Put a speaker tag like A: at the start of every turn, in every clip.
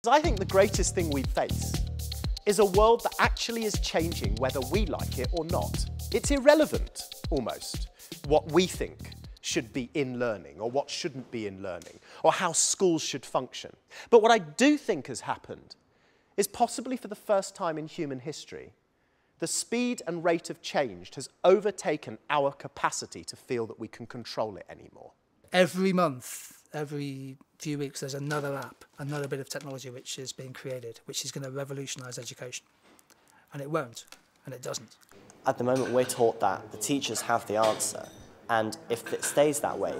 A: I think the greatest thing we face is a world that actually is changing whether we like it or not. It's irrelevant, almost, what we think should be in learning or what shouldn't be in learning or how schools should function. But what I do think has happened is possibly for the first time in human history, the speed and rate of change has overtaken our capacity to feel that we can control it anymore.
B: Every month, every few weeks, there's another app, another bit of technology which is being created, which is going to revolutionise education. And it won't, and it doesn't.
C: At the moment, we're taught that the teachers have the answer, and if it stays that way,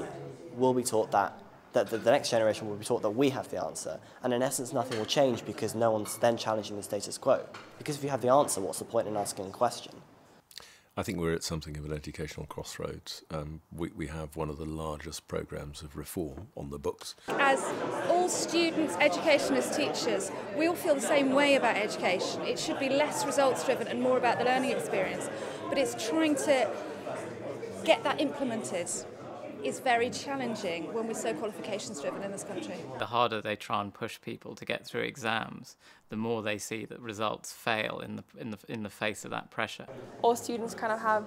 C: we'll be taught that the next generation will be taught that we have the answer, and in essence nothing will change because no one's then challenging the status quo. Because if you have the answer, what's the point in asking a question?
D: I think we're at something of an educational crossroads. We have one of the largest programmes of reform on the books.
E: As all students, educationalists, teachers, we all feel the same way about education. It should be less results driven and more about the learning experience. But it's trying to get that implemented is very challenging when we're so qualifications driven in this country.
F: The harder they try and push people to get through exams, the more they see that results fail in the face of that pressure.
G: All students kind of have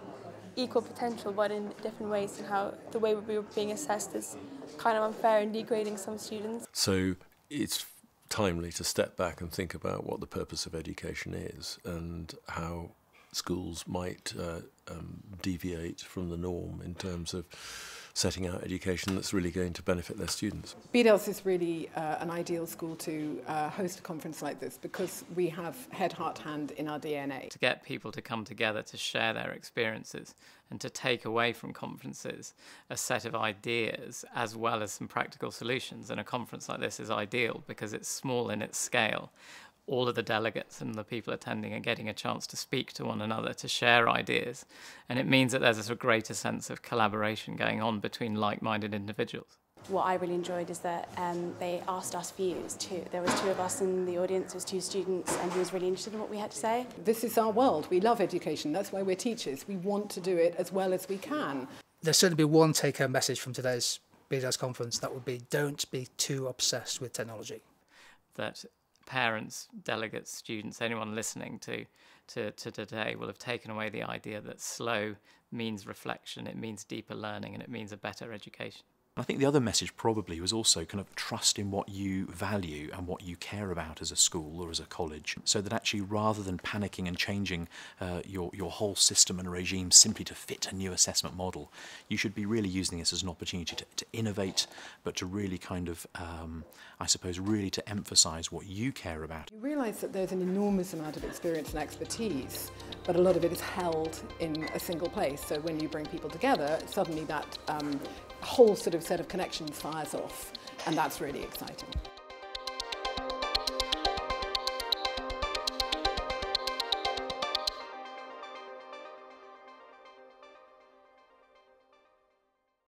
G: equal potential, but in different ways, and how the way we're being assessed is kind of unfair and degrading some students.
D: So it's timely to step back and think about what the purpose of education is and how schools might deviate from the norm in terms of setting out education that's really going to benefit their students.
H: Bedales is really an ideal school to host a conference like this because we have head, heart, hand in our DNA.
F: To get people to come together to share their experiences and to take away from conferences a set of ideas as well as some practical solutions. And a conference like this is ideal because it's small in its scale. All of the delegates and the people attending are getting a chance to speak to one another, to share ideas. And it means that there's a sort of greater sense of collaboration going on between like-minded individuals.
I: What I really enjoyed is that they asked us views too. There was 2 of us in the audience, there was 2 students, and he was really interested in what we had to say.
H: This is our world. We love education. That's why we're teachers. We want to do it as well as we can.
B: There's certainly be one take-home message from today's Bedales conference. That would be, don't be too obsessed with technology.
F: That parents, delegates, students, anyone listening to today will have taken away the idea that slow means reflection, it means deeper learning, and it means a better education.
J: I think the other message probably was also kind of trust in what you value and what you care about as a school or as a college, so that actually rather than panicking and changing your whole system and regime simply to fit a new assessment model, you should be really using this as an opportunity to innovate, but to really kind of, I suppose, really to emphasise what you care about.
H: You realise that there's an enormous amount of experience and expertise, but a lot of it is held in a single place. So when you bring people together, suddenly that whole sort of set of connections fires off, and that's really exciting.